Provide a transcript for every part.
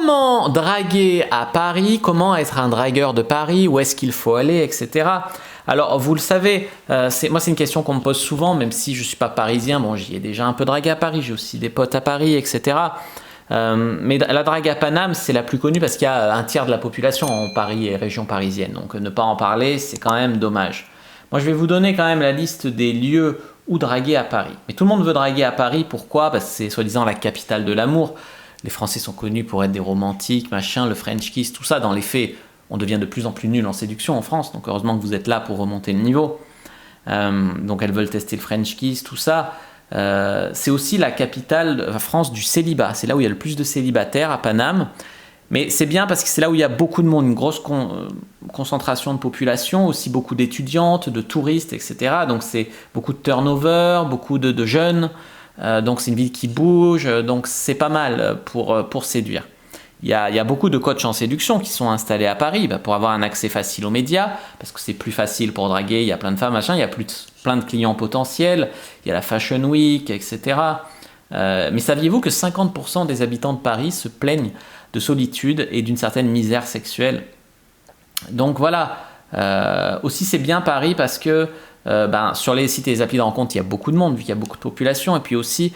comment draguer à Paris, comment être un dragueur de Paris, où est-ce qu'il faut aller, etc. Alors, vous le savez, moi c'est une question qu'on me pose souvent, même si je ne suis pas parisien. Bon, j'y ai déjà un peu dragué à Paris, j'ai aussi des potes à Paris, etc. Mais la drague à Paname, c'est la plus connue parce qu'il y a un tiers de la population en Paris et région parisienne. Donc ne pas en parler, c'est quand même dommage. Moi, je vais vous donner quand même la liste des lieux où draguer à Paris. Mais tout le monde veut draguer à Paris, pourquoi? Parce que c'est soi-disant la capitale de l'amour. Les Français sont connus pour être des romantiques, machin, le French kiss, tout ça. Dans les faits, on devient de plus en plus nul en séduction en France. Donc heureusement que vous êtes là pour remonter le niveau. Donc elles veulent tester le French kiss, tout ça. C'est aussi la capitale de France du célibat. C'est là où il y a le plus de célibataires, à Paname. Mais c'est bien parce que c'est là où il y a beaucoup de monde, une grosse concentration de population, aussi beaucoup d'étudiantes, de touristes, etc. Donc c'est beaucoup de turnover, beaucoup de jeunes. Donc c'est une ville qui bouge, donc c'est pas mal pour séduire. Il y a beaucoup de coachs en séduction qui sont installés à Paris pour avoir un accès facile aux médias, parce que c'est plus facile pour draguer, il y a plein de femmes, machin, il y a plein de clients potentiels, il y a la Fashion Week, etc. Mais saviez-vous que 50% des habitants de Paris se plaignent de solitude et d'une certaine misère sexuelle? Donc voilà, aussi c'est bien Paris parce que sur les sites et les applis de rencontre, il y a beaucoup de monde, vu qu'il y a beaucoup de population, et puis aussi,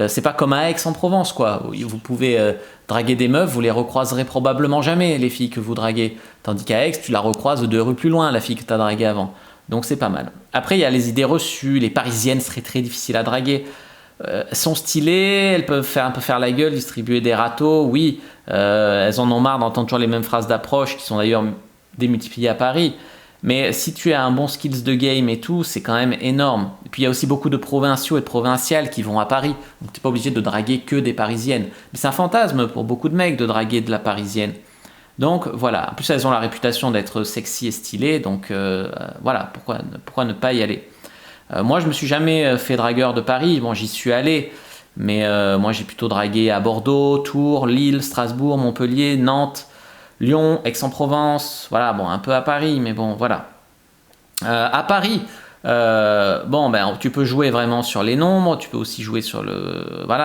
c'est pas comme à Aix-en-Provence, quoi. Vous pouvez draguer des meufs, vous les recroiserez probablement jamais, les filles que vous draguez. Tandis qu'à Aix, tu la recroises 2 rues plus loin, la fille que tu as draguée avant. Donc c'est pas mal. Après, il y a les idées reçues, les parisiennes seraient très difficiles à draguer. Elles sont stylées, elles peuvent un peu faire la gueule, distribuer des râteaux, oui. Elles en ont marre d'entendre toujours les mêmes phrases d'approche, qui sont d'ailleurs démultipliées à Paris. Mais si tu as un bon skills de game et tout, c'est quand même énorme. Et puis il y a aussi beaucoup de provinciaux et de provinciales qui vont à Paris. Donc tu n'es pas obligé de draguer que des parisiennes. Mais c'est un fantasme pour beaucoup de mecs de draguer de la parisienne. Donc voilà, en plus elles ont la réputation d'être sexy et stylées. Donc voilà, pourquoi ne pas y aller? Moi je me suis jamais fait dragueur de Paris. Bon, j'y suis allé. Mais moi j'ai plutôt dragué à Bordeaux, Tours, Lille, Strasbourg, Montpellier, Nantes, Lyon, Aix-en-Provence, voilà, bon, un peu à Paris, mais bon, voilà. À Paris, tu peux jouer vraiment sur les nombres, tu peux aussi jouer sur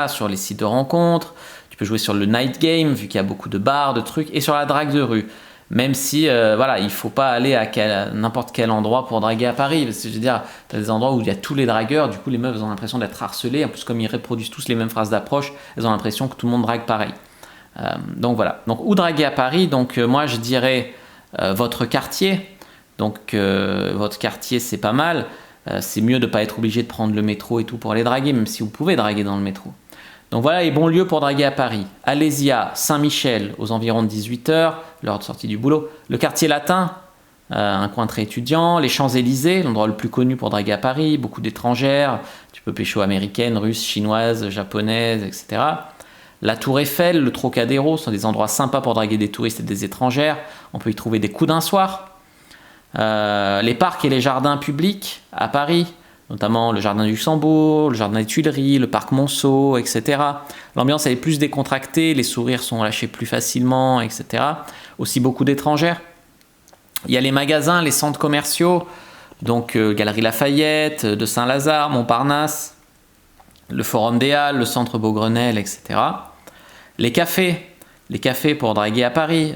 sur les sites de rencontres, tu peux jouer sur le night game, vu qu'il y a beaucoup de bars, de trucs, et sur la drague de rue. Même si, il faut pas aller à n'importe quel endroit pour draguer à Paris, parce que je veux dire, tu as des endroits où il y a tous les dragueurs, du coup les meufs ont l'impression d'être harcelées, en plus comme ils reproduisent tous les mêmes phrases d'approche, elles ont l'impression que tout le monde drague pareil. Donc voilà, donc où draguer à Paris? Donc moi je dirais votre quartier. Donc votre quartier c'est pas mal, c'est mieux de ne pas être obligé de prendre le métro et tout pour aller draguer, même si vous pouvez draguer dans le métro. Donc voilà les bons lieux pour draguer à Paris: Alésia, Saint-Michel aux environs de 18h, l'heure de sortie du boulot, le quartier latin, un coin très étudiant, les Champs-Élysées, l'endroit le plus connu pour draguer à Paris, beaucoup d'étrangères, tu peux pécho américaine, russe, chinoise, japonaise, etc. La Tour Eiffel, le Trocadéro sont des endroits sympas pour draguer des touristes et des étrangères. On peut y trouver des coups d'un soir. Les parcs et les jardins publics à Paris, notamment le jardin du Luxembourg, le jardin des Tuileries, le parc Monceau, etc. L'ambiance est plus décontractée, les sourires sont lâchés plus facilement, etc. Aussi beaucoup d'étrangères. Il y a les magasins, les centres commerciaux, donc Galerie Lafayette, de Saint-Lazare, Montparnasse, le Forum des Halles, le Centre Beaugrenelle, etc. Les cafés pour draguer à Paris,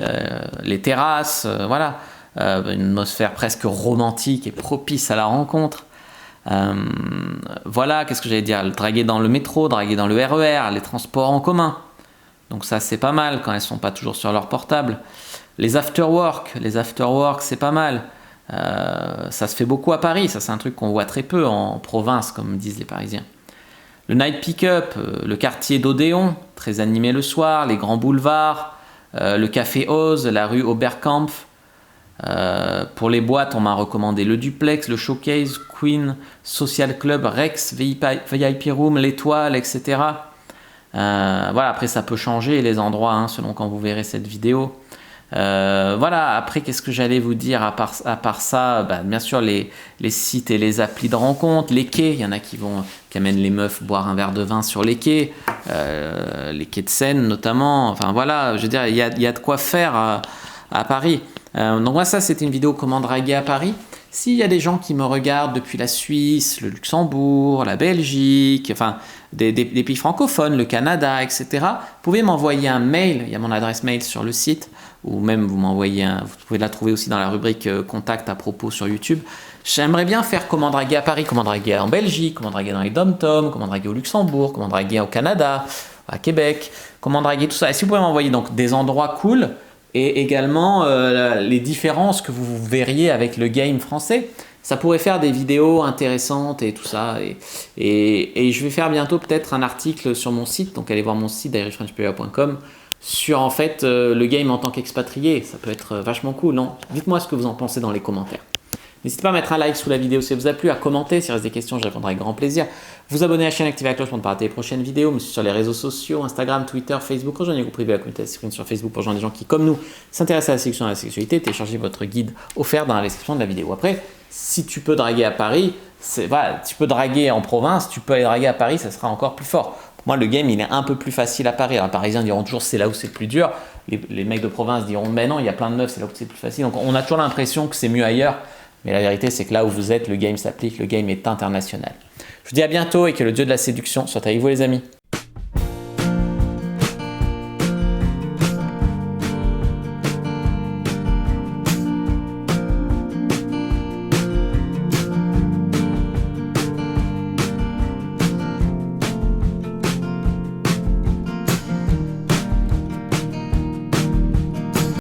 les terrasses, voilà, une atmosphère presque romantique et propice à la rencontre. Voilà, qu'est-ce que j'allais dire? Draguer dans le métro, draguer dans le RER, les transports en commun. Donc ça c'est pas mal quand elles sont pas toujours sur leur portable. Les after-work c'est pas mal. Ça se fait beaucoup à Paris, ça c'est un truc qu'on voit très peu en province comme disent les Parisiens. Le night pick-up, le quartier d'Odéon, très animé le soir, les grands boulevards, le café Oz, la rue Oberkampf. Pour les boîtes, on m'a recommandé le Duplex, le Showcase, Queen, Social Club, Rex, VIP Room, l'Étoile, etc. Voilà, après ça peut changer les endroits selon quand vous verrez cette vidéo. Voilà, après qu'est-ce que j'allais vous dire à part ça, bien sûr les sites et les applis de rencontre, les quais, il y en a qui amènent les meufs boire un verre de vin sur les quais de Seine notamment, enfin voilà, je veux dire, il y a de quoi faire à Paris. Donc moi ça c'était une vidéo comment draguer à Paris. S'il y a des gens qui me regardent depuis la Suisse, le Luxembourg, la Belgique, enfin des pays francophones, le Canada, etc., vous pouvez m'envoyer un mail, il y a mon adresse mail sur le site, ou même vous pouvez la trouver aussi dans la rubrique contact à propos sur YouTube. J'aimerais bien faire comment draguer à Paris, comment draguer en Belgique, comment draguer dans les dom-toms, comment draguer au Luxembourg, comment draguer au Canada, à Québec, comment draguer tout ça. Et si vous pouvez m'envoyer donc des endroits cool, et également les différences que vous verriez avec le game français. Ça pourrait faire des vidéos intéressantes et tout ça. Et je vais faire bientôt peut-être un article sur mon site, donc allez voir mon site irishfrenchplayer.com sur en fait le game en tant qu'expatrié. Ça peut être vachement cool, non? Dites-moi ce que vous en pensez dans les commentaires. N'hésitez pas à mettre un like sous la vidéo si elle vous a plu, à commenter, s'il reste des questions, je répondrai avec grand plaisir. Vous abonner à la chaîne, activer la cloche pour ne pas rater les prochaines vidéos, me suivre sur les réseaux sociaux, Instagram, Twitter, Facebook, rejoignez le groupe privé à la communauté screen sur Facebook pour rejoindre des gens qui, comme nous, s'intéressent à la séduction et à la sexualité. Téléchargez votre guide offert dans la description de la vidéo. Après, si tu peux draguer à Paris, voilà, tu peux draguer en province, tu peux aller draguer à Paris, ça sera encore plus fort. Pour moi, le game, il est un peu plus facile à Paris. Alors, les Parisiens diront toujours c'est là où c'est le plus dur. Les mecs de province diront mais non, il y a plein de meufs, c'est là où c'est plus facile. Donc, on a toujours l'impression que c'est mieux ailleurs. Mais la vérité, c'est que là où vous êtes, le game s'applique, le game est international. Je vous dis à bientôt et que le dieu de la séduction soit avec vous les amis.